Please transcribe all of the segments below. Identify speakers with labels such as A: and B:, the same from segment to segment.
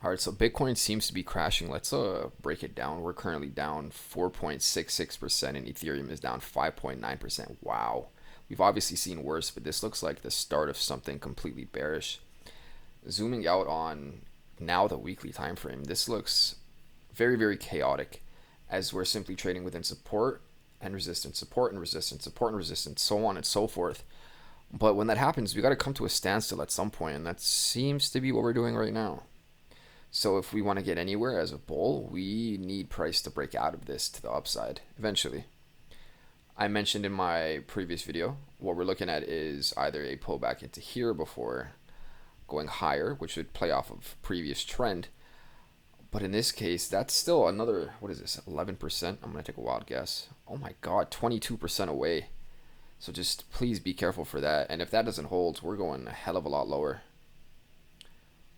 A: All right, so Bitcoin seems to be crashing. Let's break it down. We're currently down 4.66% and Ethereum is down 5.9%. Wow. We've obviously seen worse, but this looks like the start of something completely bearish. Zooming out on now the weekly time frame, this looks very, very chaotic as we're simply trading within support and resistance, support and resistance, support and resistance, so on and so forth. But when that happens, we got to come to a standstill at some point, and that seems to be what we're doing right now. So if we want to get anywhere as a bull, we need price to break out of this to the upside eventually. I mentioned in my previous video, what we're looking at is either a pullback into here before going higher, which would play off of previous trend. But in this case, that's still another, what is this, 11%? I'm going to take a wild guess. Oh my God, 22% away. So just please be careful for that. And if that doesn't hold, we're going a hell of a lot lower.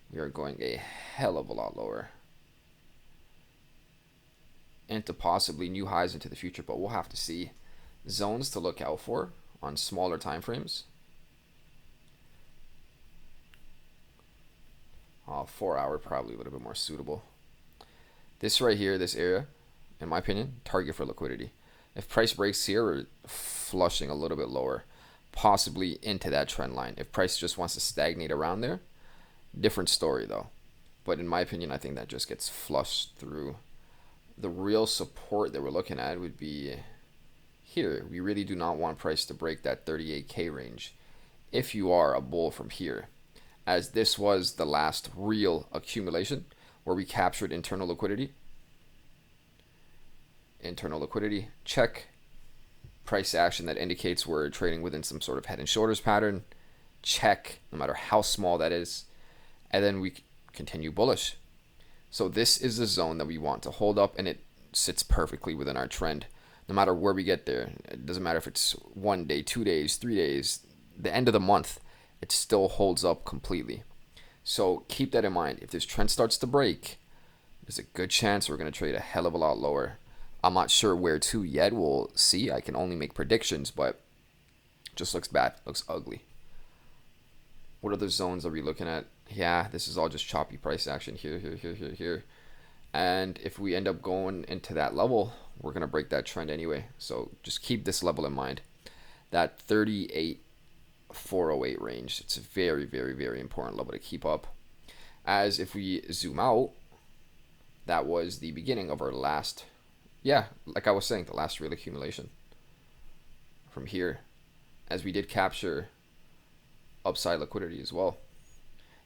A: We are going a hell of a lot lower. Into possibly new highs into the future, but we'll have to see. Zones to look out for on smaller time frames. 4 hour probably a little bit more suitable. This right here, this area, in my opinion, target for liquidity. If price breaks here, we're flushing a little bit lower, possibly into that trend line. If price just wants to stagnate around there, different story though. But in my opinion, I think that just gets flushed through. The real support that we're looking at would be here. We really do not want price to break that 38K range if you are a bull from here, as this was the last real accumulation where we captured internal liquidity. Internal liquidity, check. Price action that indicates we're trading within some sort of head and shoulders pattern, check, no matter how small that is. And then we continue bullish. So this is the zone that we want to hold up, and it sits perfectly within our trend. No matter where we get there, it doesn't matter if it's 1 day, 2 days, 3 days, the end of the month, it still holds up completely. So keep that in mind. If this trend starts to break, there's a good chance we're going to trade a hell of a lot lower. I'm not sure where to yet. We'll see. I can only make predictions, but just looks bad. Looks ugly. What other zones are we looking at? Yeah, this is all just choppy price action here, here, here, here, here. And if we end up going into that level, we're going to break that trend anyway. So just keep this level in mind. That 38,408 range. It's a very, very, very important level to keep up. As if we zoom out, that was the beginning of our last, like I was saying, the last real accumulation. From here, as we did capture upside liquidity as well.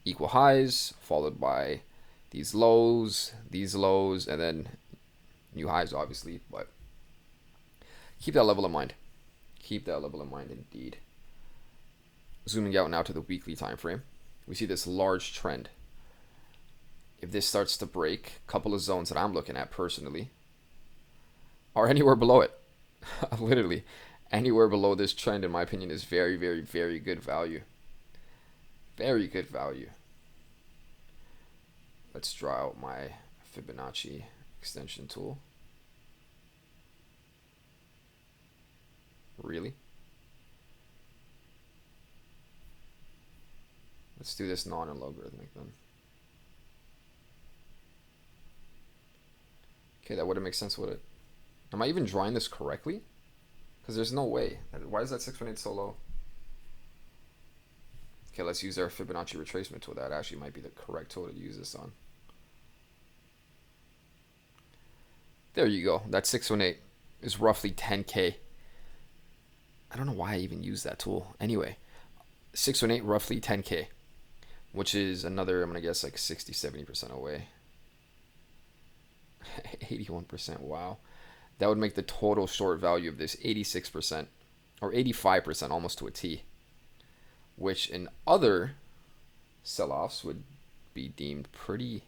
A: Equal highs followed by these lows, and then new highs obviously, but keep that level in mind. Keep that level in mind indeed. Zooming out now to the weekly time frame, we see this large trend. If this starts to break, a couple of zones that I'm looking at personally are anywhere below it. Literally anywhere below this trend, in my opinion, is very, very, very good value. Very good value. Let's draw out my Fibonacci extension tool. Really? Let's do this non-logarithmic then. Okay, that wouldn't make sense, would it? Am I even drawing this correctly? Because there's no way. Why is that 618 so low? Okay, let's use our Fibonacci retracement tool. That actually might be the correct tool to use this on. There you go. That 618 is roughly 10K. I don't know why I even use that tool. Anyway, 618 roughly 10K, which is another, I'm going to guess like 60, 70% away. 81%, wow. That would make the total short value of this 86% or 85%, almost to a T, which in other sell-offs would be deemed pretty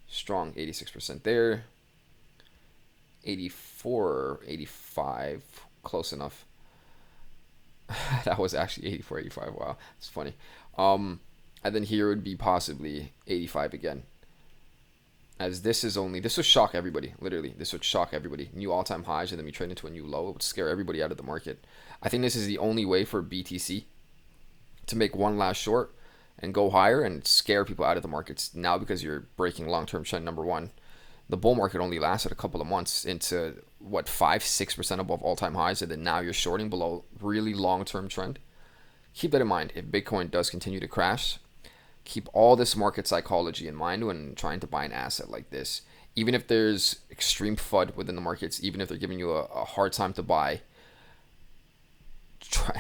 A: strong. 86% there, 84, 85, close enough. That was actually 84, 85. Wow, it's funny. And then here would be possibly 85 again. As this would shock everybody. Literally, this would shock everybody. New all-time highs, and then we trade into a new low. It would scare everybody out of the market. I think this is the only way for BTC to make one last short and go higher and scare people out of the markets. Now, because you're breaking long-term trend number one, the bull market only lasted a couple of months into what, 5-6% above all-time highs, and then now you're shorting below really long-term trend. Keep that in mind. If Bitcoin does continue to crash, keep all this market psychology in mind when trying to buy an asset like this. Even if there's extreme FUD within the markets, even if they're giving you a hard time to buy,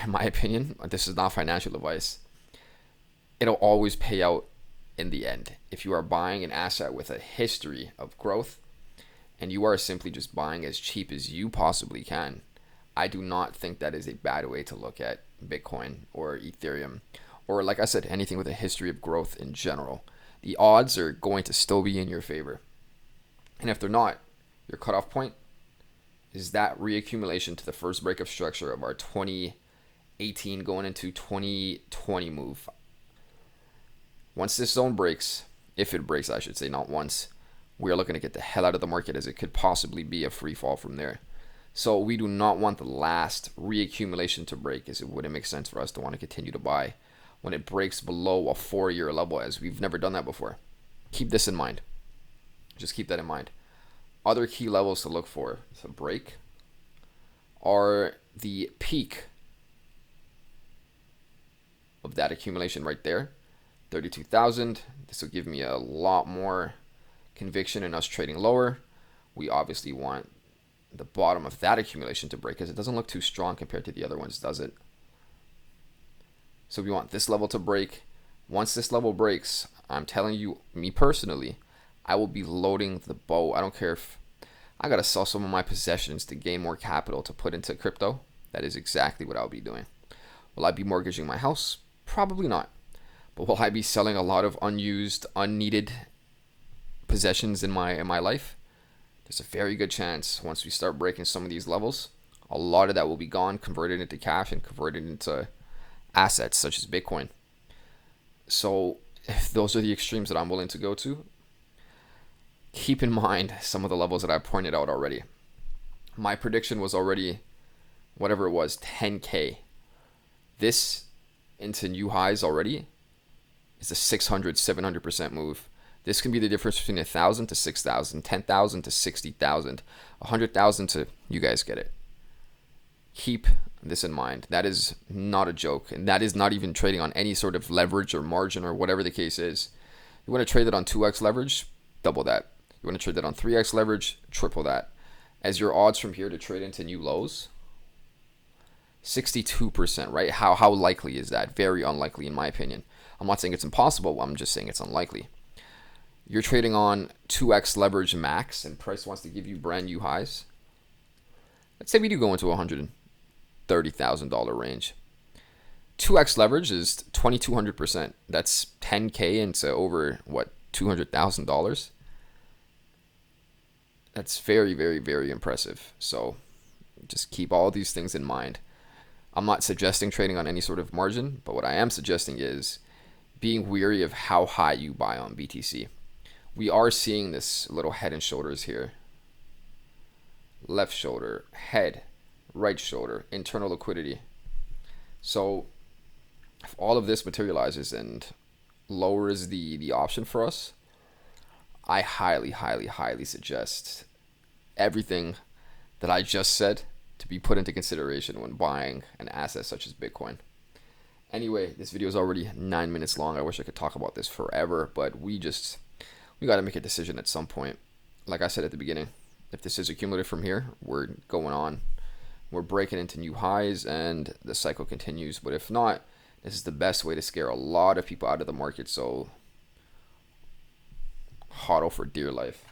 A: in my opinion, this is not financial advice, it'll always pay out in the end. If you are buying an asset with a history of growth and you are simply just buying as cheap as you possibly can, I do not think that is a bad way to look at Bitcoin or Ethereum, or like I said, anything with a history of growth in general. The odds are going to still be in your favor. And if they're not, your cutoff point is that reaccumulation to the first break of structure of our 2018 going into 2020 move. Once this zone breaks, if it breaks, I should say, not once, we are looking to get the hell out of the market, as it could possibly be a free fall from there. So we do not want the last reaccumulation to break, as it wouldn't make sense for us to want to continue to buy when it breaks below a 4-year level, as we've never done that before. Keep this in mind. Just keep that in mind. Other key levels to look for to break are the peak of that accumulation right there, 32,000. This will give me a lot more conviction in us trading lower. We obviously want the bottom of that accumulation to break, because it doesn't look too strong compared to the other ones, does it? So we want this level to break. Once this level breaks, I'm telling you, me personally, I will be loading the boat. I don't care if I gotta sell some of my possessions to gain more capital to put into crypto. That is exactly what I'll be doing. Will I be mortgaging my house? Probably not. But will I be selling a lot of unused, unneeded possessions in my life? There's a very good chance once we start breaking some of these levels, a lot of that will be gone, converted into cash and converted into assets such as Bitcoin. So if those are the extremes that I'm willing to go to, keep in mind some of the levels that I pointed out already. My prediction was already, whatever it was, 10K. This into new highs already is a 600, 700% move. This can be the difference between 1,000 to 6,000, 10,000 to 60,000, 100,000 to, you guys get it. Keep this in mind. That is not a joke, and that is not even trading on any sort of leverage or margin or whatever the case is. You want to trade it on 2x leverage, double that. You want to trade that on 3x leverage, triple that. As your odds from here to trade into new lows, 62%, right? How likely is that? Very unlikely in my opinion. I'm not saying it's impossible, I'm just saying it's unlikely. You're trading on 2x leverage max and price wants to give you brand new highs. Let's say we do go into $130,000 range. 2x leverage is 2,200%. That's 10K into over, what, $200,000? That's very, very, very impressive. So just keep all these things in mind. I'm not suggesting trading on any sort of margin, but what I am suggesting is being weary of how high you buy on BTC. We are seeing this little head and shoulders here. Left shoulder, head, right shoulder, internal liquidity. So if all of this materializes and lowers the option for us, I highly, highly, highly suggest everything that I just said to be put into consideration when buying an asset such as Bitcoin. Anyway, this video is already 9 minutes long. I wish I could talk about this forever, but we got to make a decision at some point. Like I said at the beginning, if this is accumulated from here, we're going on. We're breaking into new highs and the cycle continues. But if not, this is the best way to scare a lot of people out of the market. So HODL for dear life.